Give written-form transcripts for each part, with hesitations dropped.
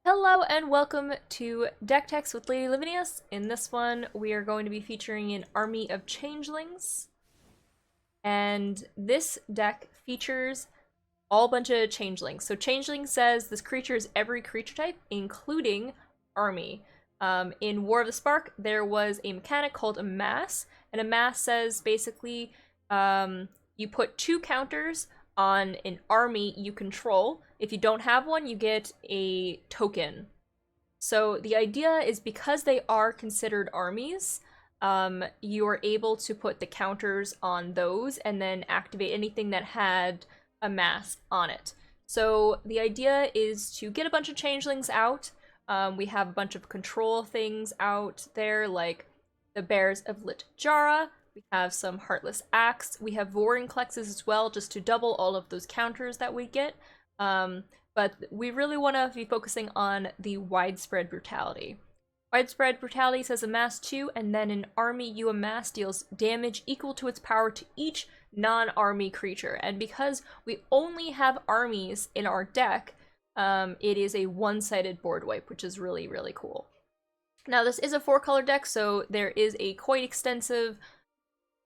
Hello and welcome to Deck Techs with LadyLavinias. In this one, we are going to be featuring an army of changelings. And this deck features all bunch of changelings. So changeling says this creature is every creature type, including army. In War of the Spark, there was a mechanic called Amass, and Amass says basically you put 2 counters on an army you control. If you don't have one, you get a token. So the idea is because they are considered armies, you are able to put the counters on those and then activate anything that had a mass on it. So the idea is to get a bunch of changelings out. We have a bunch of control things out there, like the Bears of Lit Jara. We have some Heartless Axe. We have Vorinclexes as well, just to double all of those counters that we get. But we really want to be focusing on the Widespread Brutality. Widespread Brutality says amass 2, and then an army you amass deals damage equal to its power to each non-army creature. And because we only have armies in our deck, it is a one-sided board wipe, which is really, really cool. Now, this is a 4-color deck, so there is a quite extensive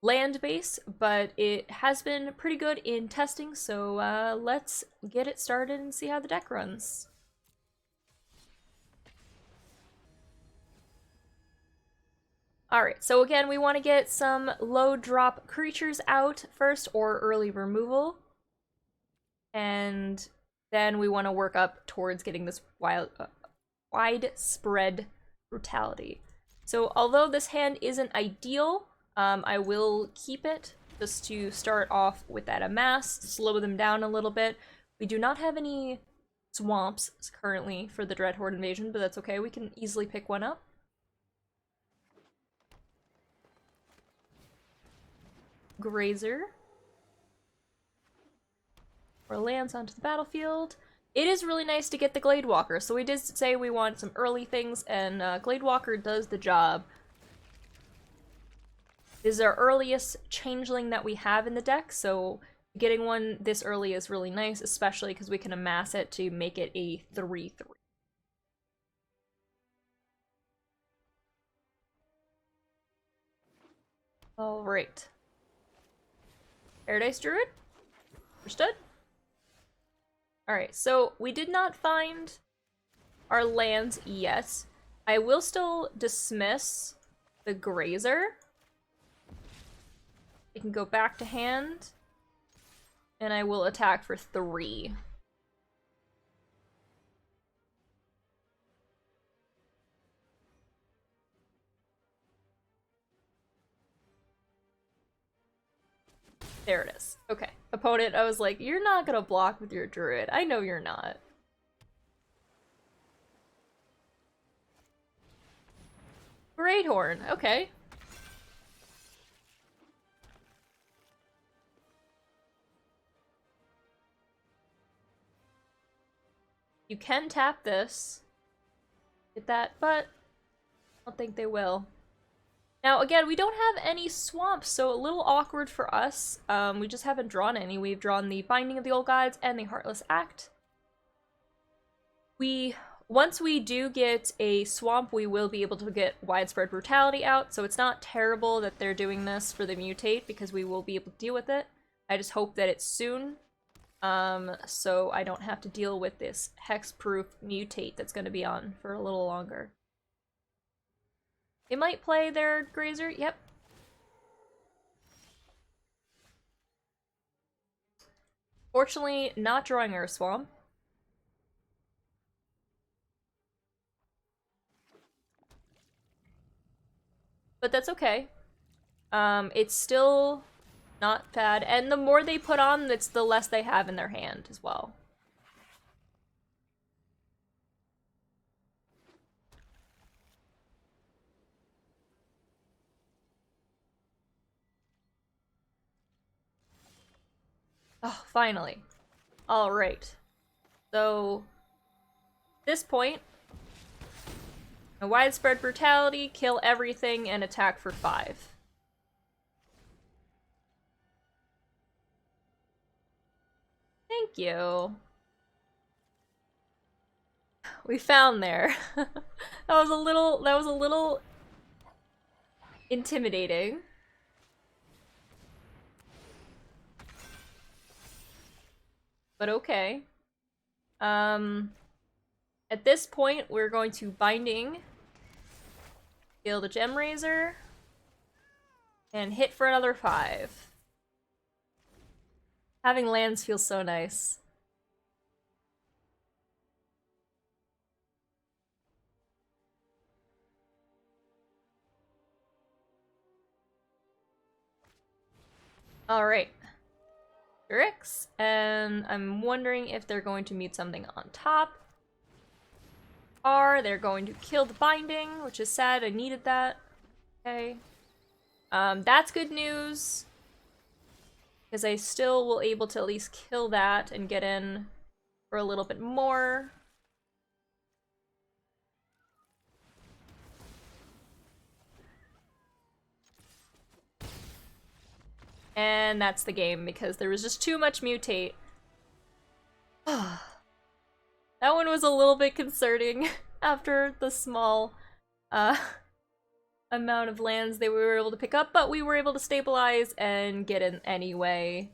land base, but it has been pretty good in testing, so let's get it started and see how the deck runs. Alright, so again, we want to get some low drop creatures out first, or early removal. And then we want to work up towards getting this widespread brutality. So although this hand isn't ideal, I will keep it just to start off with that amass, slow them down a little bit. We do not have any swamps currently for the Dreadhorde invasion, but that's okay. We can easily pick one up. Grazer. Or lands onto the battlefield. It is really nice to get the Gladewalker, so we did say we want some early things, and Gladewalker does the job. This is our earliest changeling that we have in the deck, so getting one this early is really nice, especially because we can amass it to make it a 3/3. Alright. Paradise Druid? Understood? Alright, so we did not find our lands yet. I will still dismiss the Grazer. It can go back to hand, and I will attack for 3. There it is. Okay. Opponent, I was like, you're not gonna block with your druid. I know you're not. Great Horn. Okay. You can tap this. Get that, but I don't think they will. Now, again, we don't have any swamps, so a little awkward for us. We just haven't drawn any. We've drawn the Binding of the Old Gods and the Heartless Act. Once we do get a swamp, we will be able to get Widespread Brutality out, so it's not terrible that they're doing this for the Mutate, because we will be able to deal with it. I just hope that it's soon, so I don't have to deal with this Hexproof Mutate that's going to be on for a little longer. They might play their Grazer, yep. Fortunately, not drawing our swamp. But that's okay. It's still not bad, and the more they put on, it's the less they have in their hand as well. Oh, finally. Alright. So, at this point, a Widespread Brutality, kill everything, and attack for 5. Thank you. we found there. That was a little intimidating. But okay. At this point, we're going to Binding, kill the Gem Razor, and hit for another 5. Having lands feels so nice. Alright. Drix, and I'm wondering if they're going to meet something on top. They're going to kill the Binding, which is sad, I needed that. Okay. That's good news. Because I still will able to at least kill that and get in for a little bit more. And that's the game, because there was just too much mutate. That one was a little bit concerning after the small amount of lands they were able to pick up, but we were able to stabilize and get in anyway.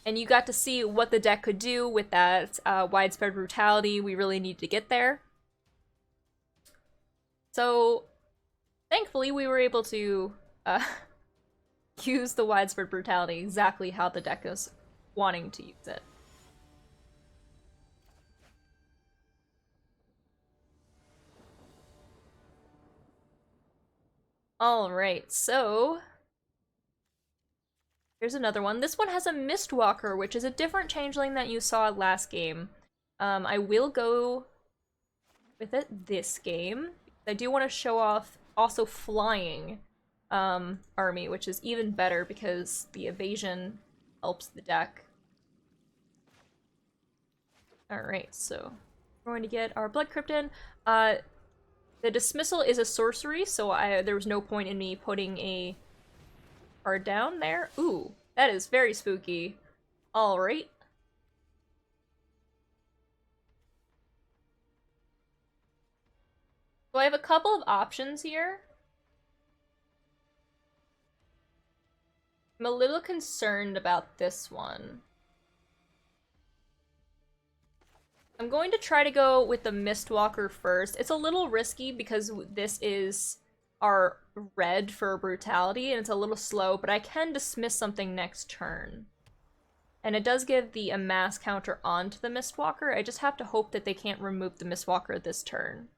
And you got to see what the deck could do with that widespread brutality. We really need to get there. So, thankfully, we were able to use the widespread brutality exactly how the deck is wanting to use it. Alright, so here's another one. This one has a Mistwalker, which is a different changeling that you saw last game. I will go with it this game. I do want to show off also flying army, which is even better because the evasion helps the deck. Alright, so we're going to get our Blood Crypt in. The Dismissal is a sorcery, so there was no point in me putting a card down there. Ooh, that is very spooky. Alright. So I have a couple of options here. I'm a little concerned about this one. I'm going to try to go with the Mistwalker first. It's a little risky because this is our red for brutality and it's a little slow, but I can dismiss something next turn. And it does give the Amass counter onto the Mistwalker. I just have to hope that they can't remove the Mistwalker this turn.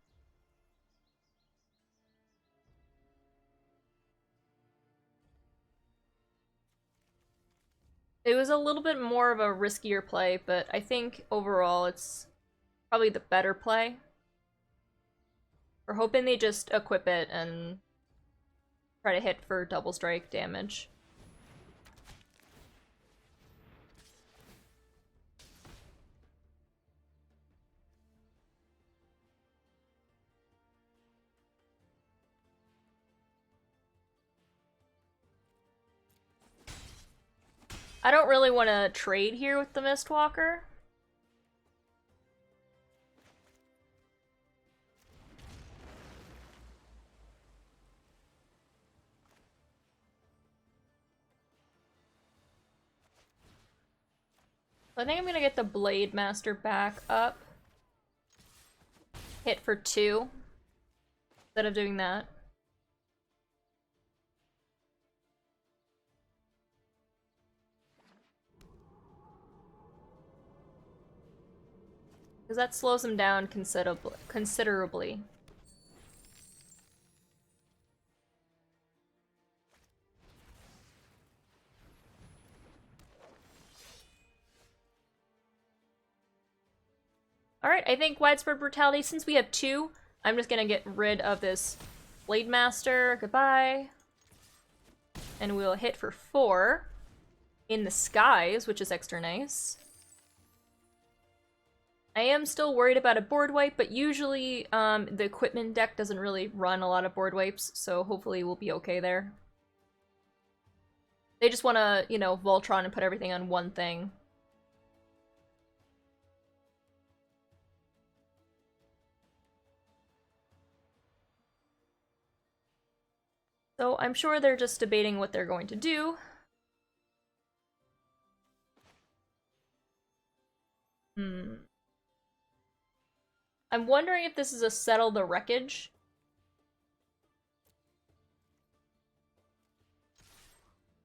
It was a little bit more of a riskier play, but I think overall it's probably the better play. We're hoping they just equip it and try to hit for double strike damage. I don't really want to trade here with the Mistwalker. I think I'm gonna get the Blade Master back up. Hit for 2 instead of doing that. Because that slows him down considerably. Alright, I think Widespread Brutality, since we have 2, I'm just gonna get rid of this Blade Master. Goodbye. And we'll hit for 4 in the skies, which is extra nice. I am still worried about a board wipe, but usually the equipment deck doesn't really run a lot of board wipes, so hopefully we'll be okay there. They just want to, you know, Voltron and put everything on one thing. So I'm sure they're just debating what they're going to do. I'm wondering if this is a settle the wreckage.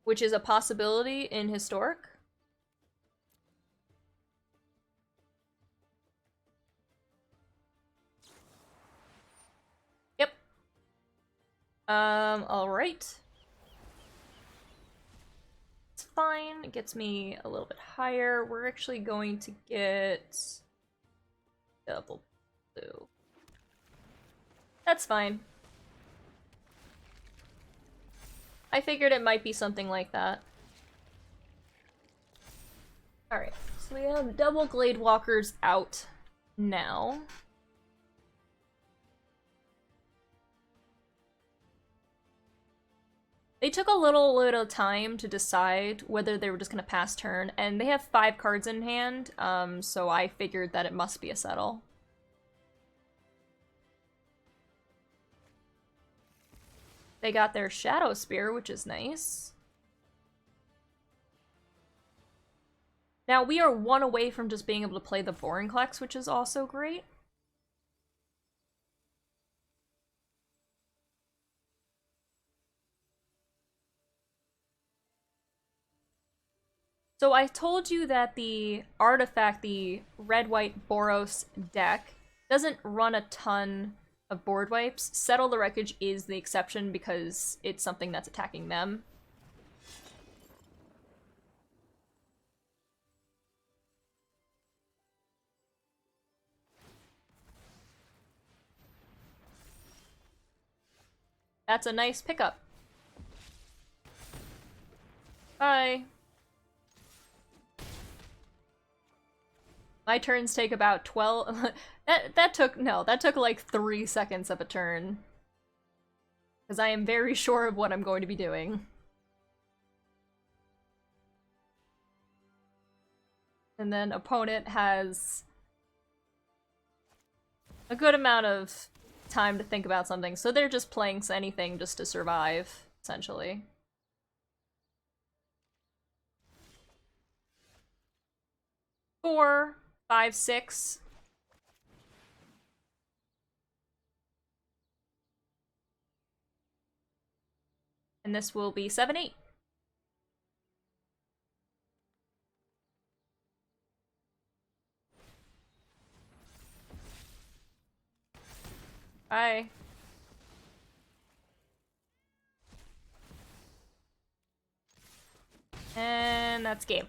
Which is a possibility in Historic. Yep. Alright. It's fine. It gets me a little bit higher. We're actually going to get double blue. That's fine. I figured it might be something like that. Alright, so we have double Glade Walkers out now. They took a little time to decide whether they were just gonna pass turn, and they have 5 cards in hand, so I figured that it must be a settle. They got their Shadow Spear, which is nice. Now, we are 1 away from just being able to play the Vorinclex, which is also great. So I told you that the artifact, the red-white Boros deck, doesn't run a ton of board wipes. Settle the Wreckage is the exception because it's something that's attacking them. That's a nice pickup. Bye. My turns take about 12. that took like 3 seconds of a turn. Because I am very sure of what I'm going to be doing. And then opponent has a good amount of time to think about something, so they're just playing anything just to survive, essentially. Four, 5, 6. And this will be 7, 8. Bye. And that's game.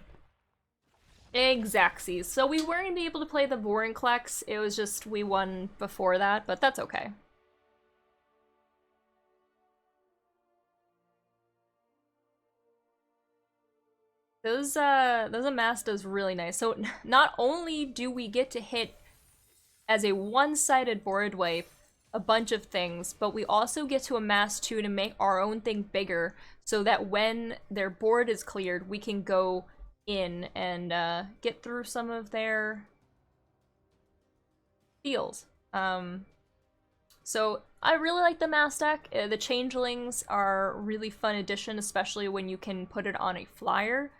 Exacxies. So we weren't gonna be able to play the Vorinclex, it was just we won before that, but that's okay. Those Amass does really nice. So not only do we get to hit as a one-sided board wipe a bunch of things, but we also get to amass 2 to make our own thing bigger so that when their board is cleared, we can go in and get through some of their fields. So I really like the Amass deck. The Changelings are a really fun addition, especially when you can put it on a flyer.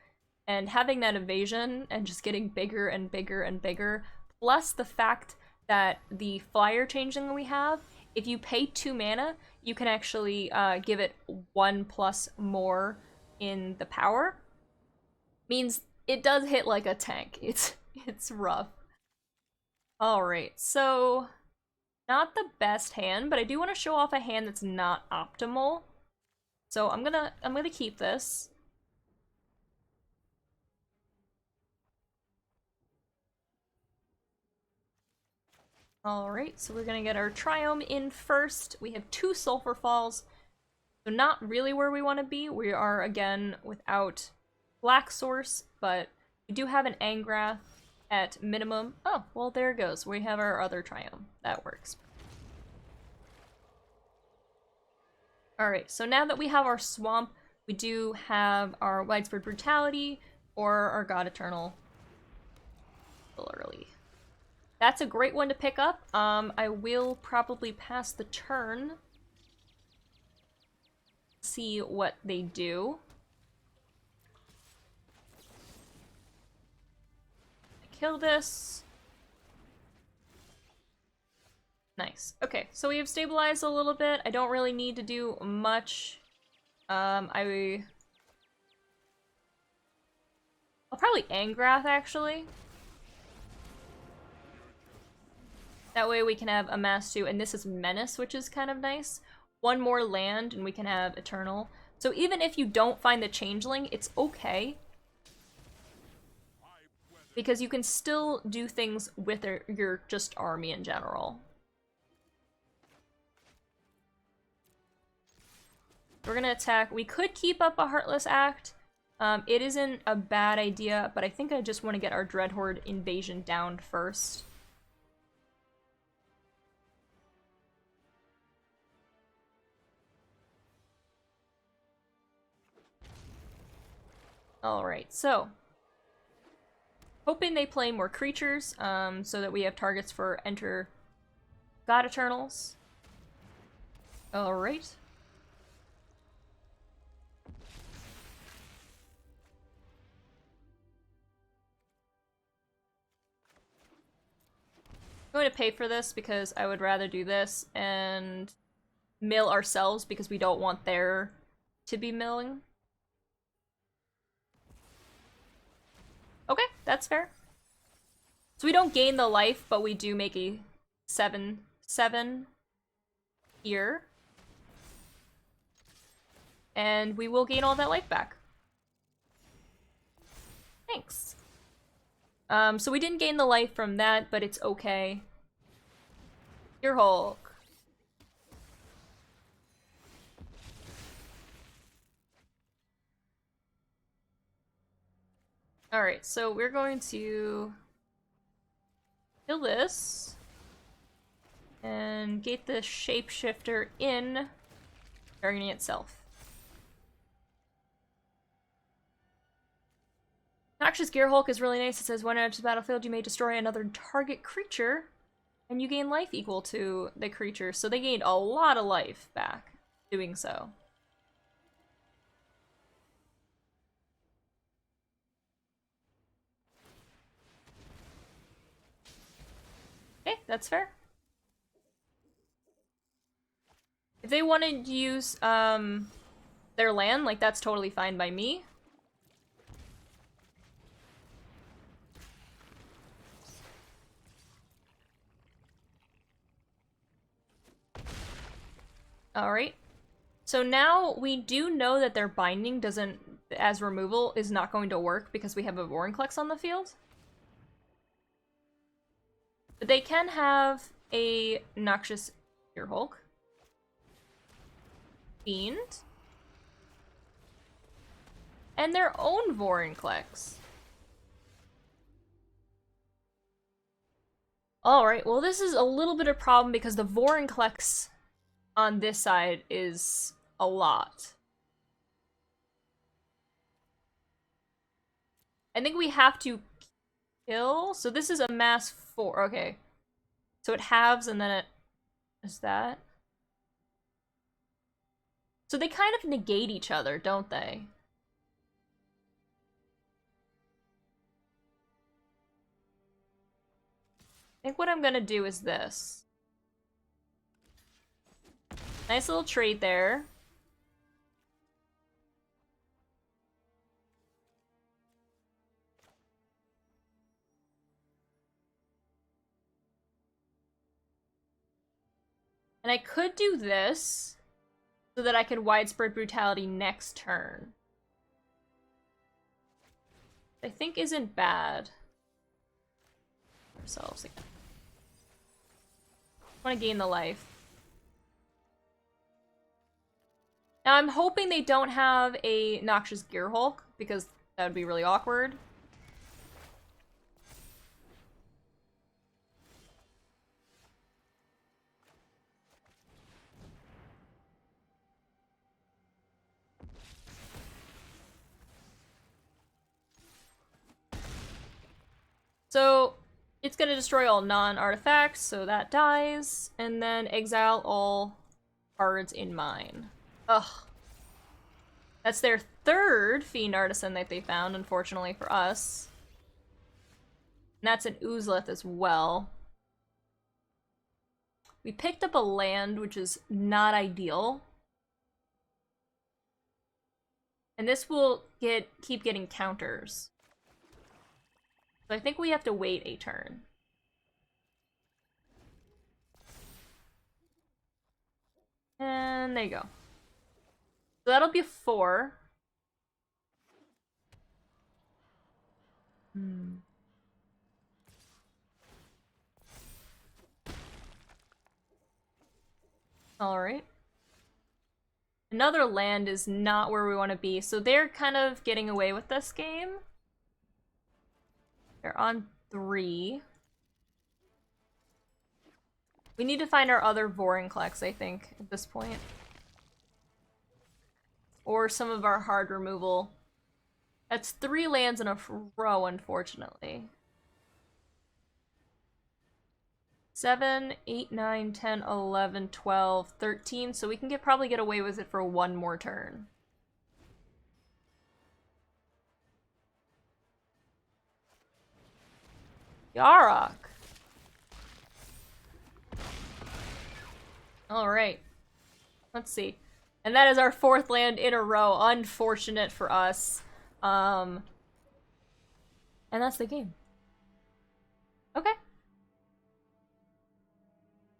And having that evasion and just getting bigger and bigger and bigger, plus the fact that the flyer changeling we have, if you pay 2 mana, you can actually give it 1+ more in the power. Means it does hit like a tank. It's rough. Alright, so not the best hand, but I do want to show off a hand that's not optimal. So I'm gonna keep this. Alright, so we're gonna get our Triome in first. We have 2 Sulfur Falls, so not really where we want to be. We are, again, without Black Source, but we do have an Angrath at minimum. Oh, well, there it goes. We have our other Triome. That works. Alright, so now that we have our Swamp, we do have our Widespread Brutality or our God Eternal. A little early. That's a great one to pick up. I will probably pass the turn. see what they do. Kill this. Nice. Okay, so we have stabilized a little bit. I don't really need to do much. I'll probably Angrath, actually. That way we can have Amass too, and this is Menace, which is kind of nice. One more land, and we can have Eternal. So even if you don't find the Changeling, it's okay. Because you can still do things with your just army in general. We're gonna attack. We could keep up a Heartless Act. It isn't a bad idea, but I think I just want to get our Dreadhorde invasion down first. Alright, so hoping they play more creatures, so that we have targets for Enter God Eternals. Alright. I'm going to pay for this because I would rather do this and mill ourselves because we don't want there to be milling. Okay, that's fair. So we don't gain the life, but we do make a 7/7 here. And we will gain all that life back. Thanks. So we didn't gain the life from that, but it's okay. Your Hulk. Alright, so we're going to kill this and get the shapeshifter in targeting itself. Noxious Gearhulk is really nice. It says when enters the battlefield, you may destroy another target creature, and you gain life equal to the creature. So they gained a lot of life back doing so. Okay, that's fair. If they wanted to use their land, like, that's totally fine by me. Alright. So now we do know that their binding doesn't, as removal, is not going to work because we have a Vorinclex on the field. But they can have a Noxious Gearhulk. Fiend. And their own Vorinclex. Alright, well this is a little bit of a problem because the Vorinclex on this side is a lot. I think we have to kill. So this is Amass 4. Okay. So it halves and then it is that. So they kind of negate each other, don't they? I think what I'm gonna do is this. Nice little trade there. And I could do this so that I could Widespread Brutality next turn. I think isn't bad. Ourselves again. Want to gain the life. Now I'm hoping they don't have a Noxious Gearhulk because that would be really awkward. So it's gonna destroy all non-artifacts, so that dies, and then exile all cards in mine. Ugh. That's their third Fiend Artisan that they found, unfortunately for us. And that's an Oozleth as well. We picked up a land, which is not ideal. And this will keep getting counters. So I think we have to wait a turn. And there you go. So that'll be 4. Alright. Another land is not where we want to be, so they're kind of getting away with this game. They're on 3. We need to find our other Vorinclex, I think, at this point. Or some of our hard removal. That's 3 lands in a row, unfortunately. 7, 8, 9, 10, 11, 12, 13, so we can probably get away with it for 1 more turn. Yarok! Alright. Let's see. And that is our 4th land in a row. Unfortunate for us. And that's the game. Okay.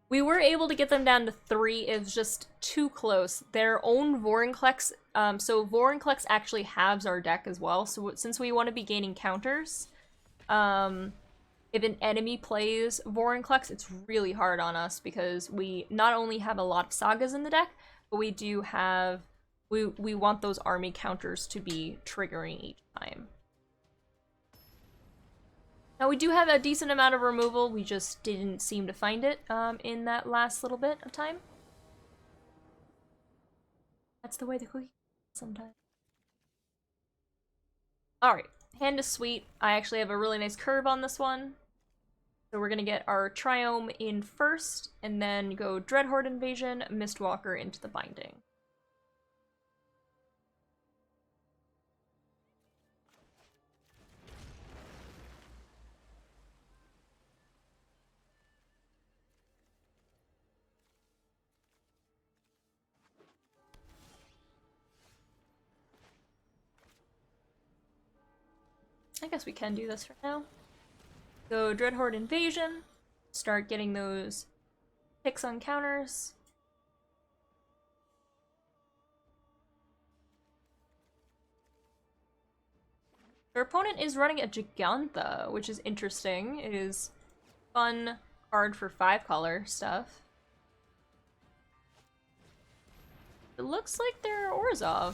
We were able to get them down to 3. It was just too close. Their own Vorinclex, so Vorinclex actually halves our deck as well. So since we want to be gaining counters, if an enemy plays Vorinclex, it's really hard on us because we not only have a lot of sagas in the deck, but we do have, we want those army counters to be triggering each time. Now we do have a decent amount of removal, we just didn't seem to find it in that last little bit of time. That's the way the cookie sometimes. Alright, Hand is Sweet. I actually have a really nice curve on this one. So we're gonna get our Triome in first, and then go Dreadhorde Invasion, Mistwalker into the Binding. I guess we can do this for now. Go Dreadhorde Invasion, start getting those picks on counters. Their opponent is running a Gigantha, which is interesting. It is fun card for 5-color stuff. It looks like they're Orzhov.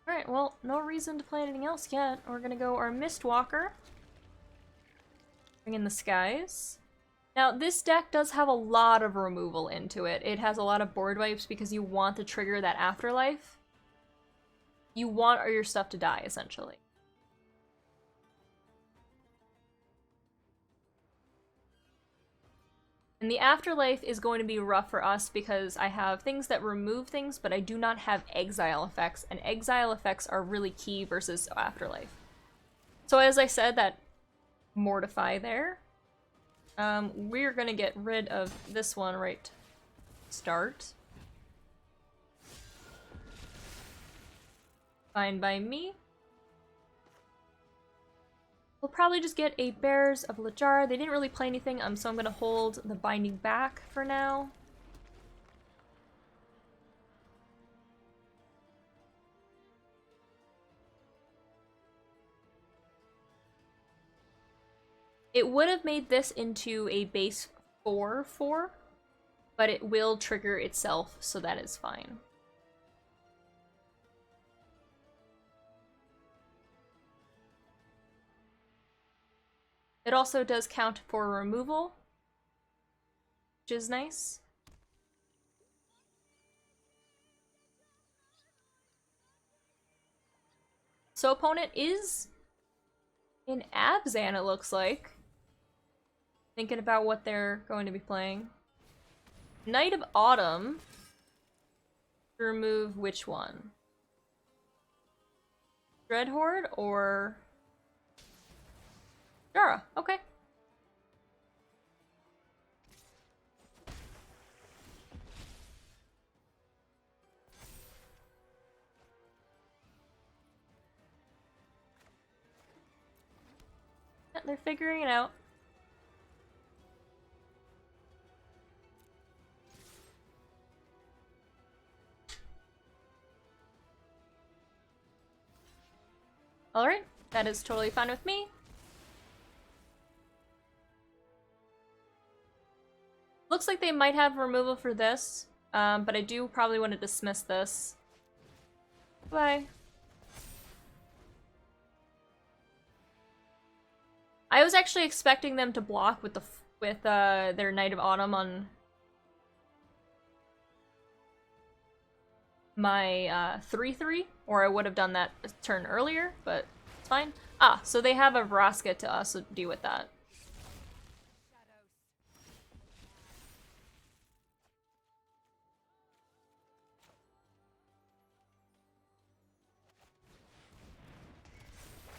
Alright, well, no reason to play anything else yet. We're gonna go our Mistwalker. Bring in the Skies. Now, this deck does have a lot of removal into it. It has a lot of board wipes because you want to trigger that Afterlife. You want your stuff to die, essentially. And the Afterlife is going to be rough for us because I have things that remove things, but I do not have exile effects, and exile effects are really key versus Afterlife. So as I said, that Mortify there. We're gonna get rid of this one right start. Fine by me. We'll probably just get a Bears of Lijar. They didn't really play anything, so I'm gonna hold the Binding back for now. It would have made this into a base 4/4, but it will trigger itself, so that is fine. It also does count for removal, which is nice. So opponent is in Abzan, it looks like. Thinking about what they're going to be playing. Knight of Autumn to remove which one? Dreadhorde or Jara? Okay. Yeah, they're figuring it out. Alright, that is totally fine with me. Looks like they might have removal for this, but I do probably want to dismiss this. Bye. I was actually expecting them to block with their Knight of Autumn on my 3/3, or I would have done that a turn earlier, but it's fine. Ah, so they have a Vraska to also deal with that.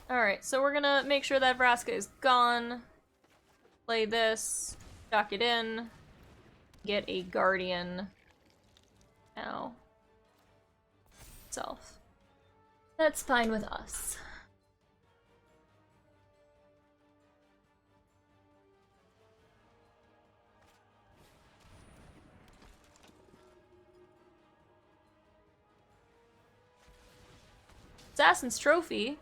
Alright, so we're gonna make sure that Vraska is gone. Play this, dock it in, get a Guardian now. Self. That's fine with us. Assassin's Trophy.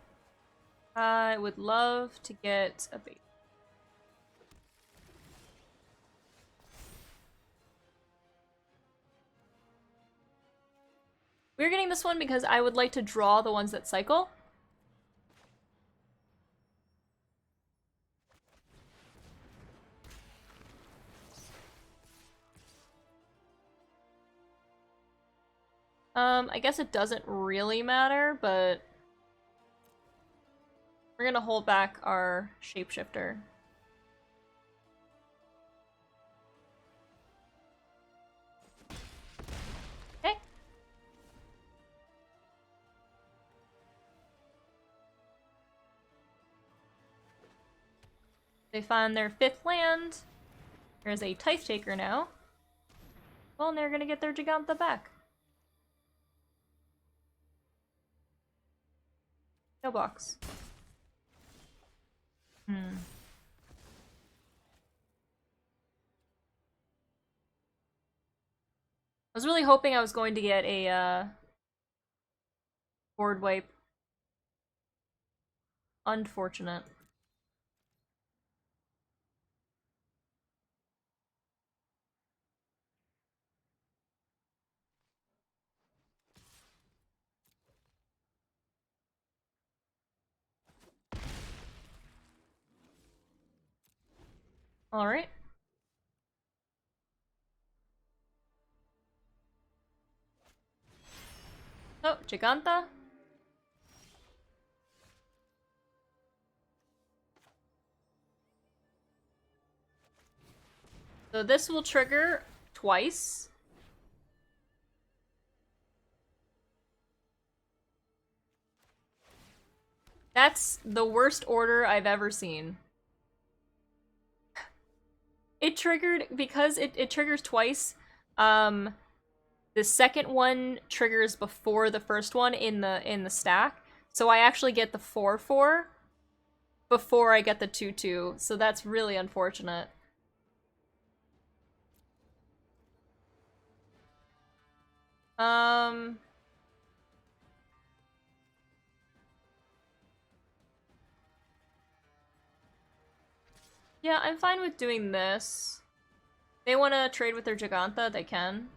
I would love to get a bait. We're getting this one because I would like to draw the ones that cycle. I guess it doesn't really matter, but we're gonna hold back our shapeshifter. Okay. They find their 5th land. There's a Tithe Taker now. Well, and they're gonna get their Giganta back. No box. I was really hoping I was going to get a board wipe. Unfortunate. Alright. Oh, Giganta. So this will trigger twice. That's the worst order I've ever seen. It triggered, because it triggers twice, the second one triggers before the first one in the stack. So I actually get the 4/4 before I get the 2/2. So that's really unfortunate. Yeah, I'm fine with doing this. They want to trade with their Giganta, they can.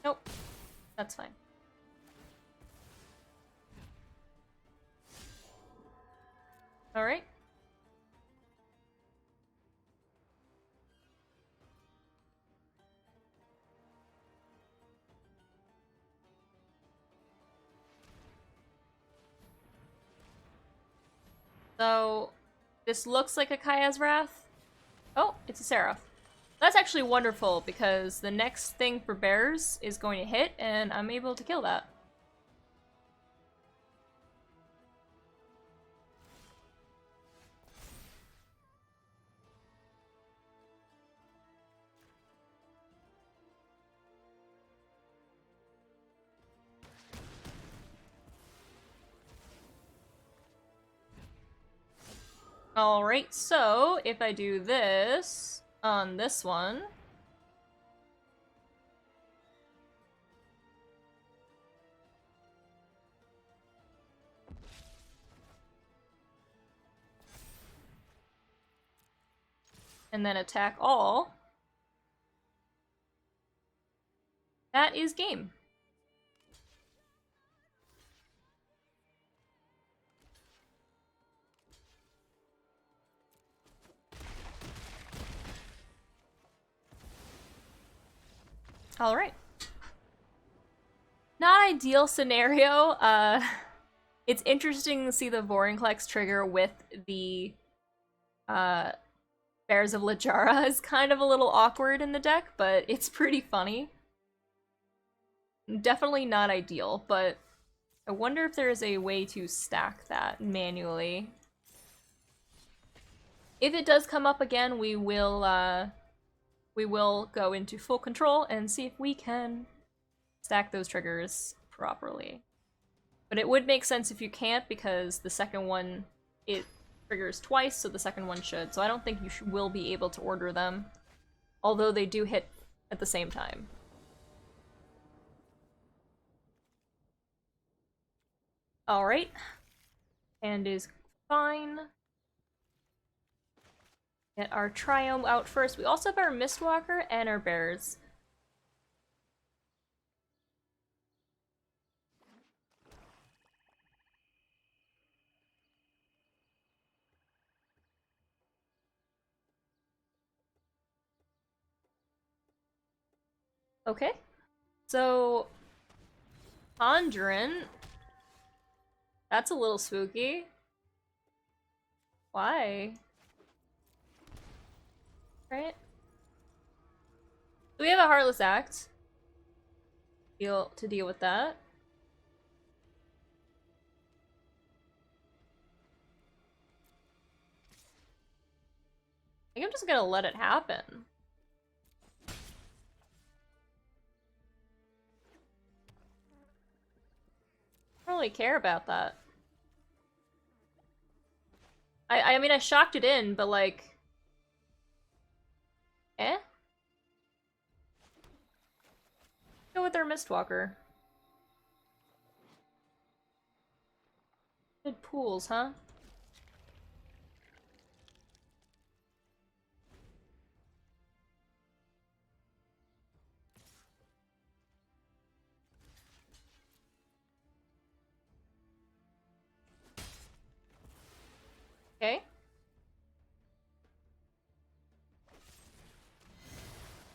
Nope. That's fine. Alright. So, this looks like a Kaya's Wrath. Oh, it's a Seraph. That's actually wonderful, because the next thing for bears is going to hit, and I'm able to kill that. Alright, so if I do this on this one, and then attack all, that is game. Alright. Not ideal scenario. It's interesting to see the Vorinclex trigger with the Bears of Littjara is kind of a little awkward in the deck, but it's pretty funny. Definitely not ideal, but I wonder if there is a way to stack that manually. If it does come up again, we will go into full control and see if we can stack those triggers properly. But it would make sense if you can't, because the second one, it triggers twice, so the second one should. So I don't think you will be able to order them, although they do hit at the same time. Alright. Hand is fine. Get our Triome out first. We also have our Mistwalker and our Bears. Okay. So, Conjurin. That's a little spooky. Why? Right? So we have a Heartless Act to deal with that. I think I'm just gonna let it happen. I don't really care about that. I mean, I shocked it in, but like... Eh? Go with our Mistwalker. Good pools, huh? Okay.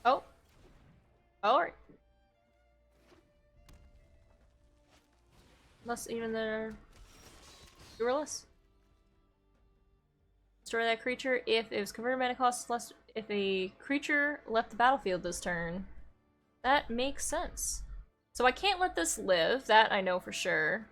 Oh. Alright. Unless even they're powerless. Destroy that creature if it was converted mana cost less if a creature left the battlefield this turn. That makes sense. So I can't let this live, that I know for sure.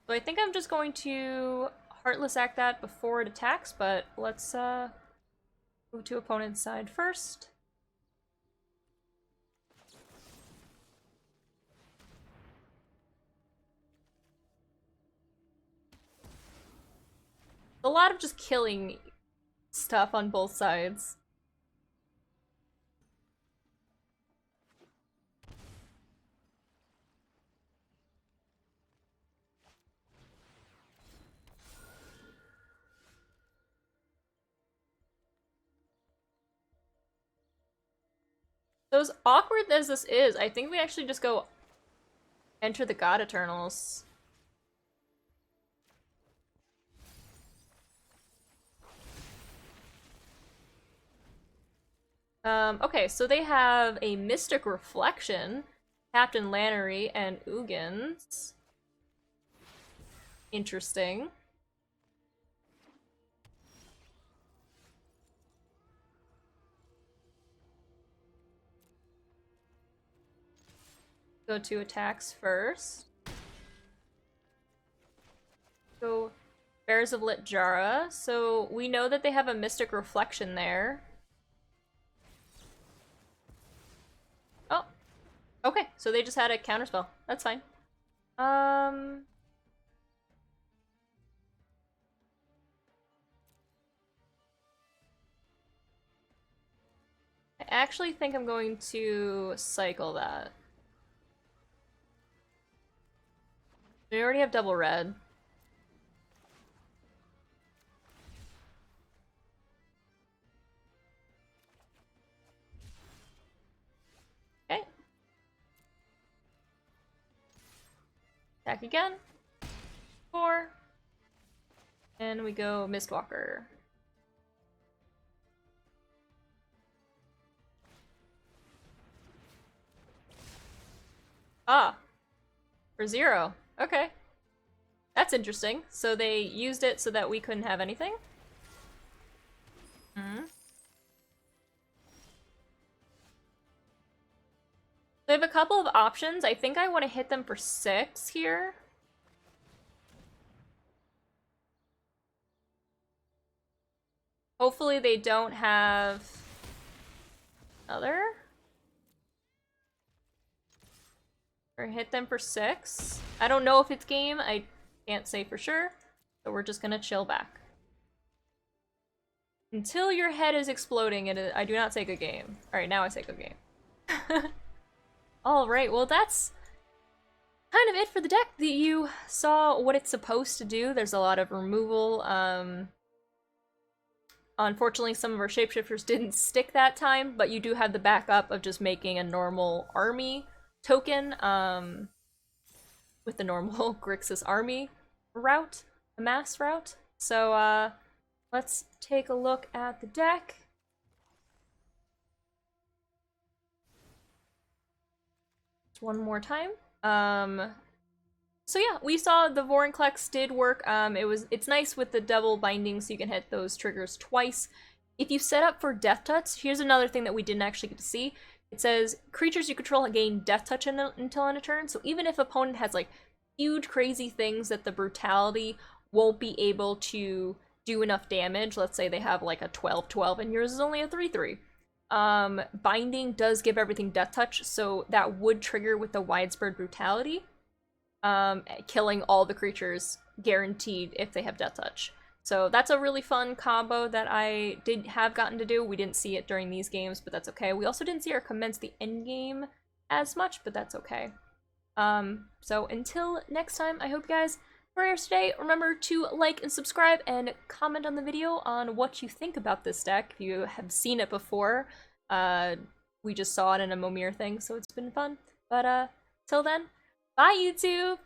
So I think I'm just going to Heartless Act that before it attacks, but let's move to opponent's side first. A lot of just killing stuff on both sides. So as awkward as this is, I think we actually just go enter the God Eternals. Okay, so they have a Mystic Reflection, Captain Lannery, and Ugins Interesting. Go to attacks first. Go Bears of Litjara. So we know that they have a Mystic Reflection there. Oh. Okay, so they just had a counterspell. That's fine. I actually think I'm going to cycle that. We already have double red. Okay. Attack again. 4. And we go Mistwalker. Ah. For 0. Okay. That's interesting. So they used it so that we couldn't have anything? Hmm. They have a couple of options. I think I want to hit them for 6 here. Hopefully they don't have another. Or hit them for 6. I don't know if it's game. I can't say for sure. So we're just gonna chill back. Until your head is exploding, and I do not say good game. Alright, now I say good game. Alright, well that's kind of it for the deck. You saw what it's supposed to do. There's a lot of removal. Unfortunately, some of our shapeshifters didn't stick that time, but you do have the backup of just making a normal army token with the normal Grixis army route, Amass route. So let's take a look at the deck. Just one more time. So yeah, we saw the Vorinclex did work. It's nice with the double binding, so you can hit those triggers twice. If you set up for Death Touch, here's another thing that we didn't actually get to see. It says, creatures you control gain Death Touch until end of turn, so even if opponent has like huge crazy things that the Brutality won't be able to do enough damage, let's say they have like a 12/12 and yours is only a 3/3. Binding does give everything Death Touch, so that would trigger with the Widespread Brutality, killing all the creatures guaranteed if they have Death Touch. So that's a really fun combo that I did have gotten to do. We didn't see it during these games, but that's okay. We also didn't see her commence the end game as much, but that's okay. So until next time, I hope you guys prayers today. Remember to like and subscribe and comment on the video on what you think about this deck. If you have seen it before, we just saw it in a Momir thing, so it's been fun. But till then, bye YouTube!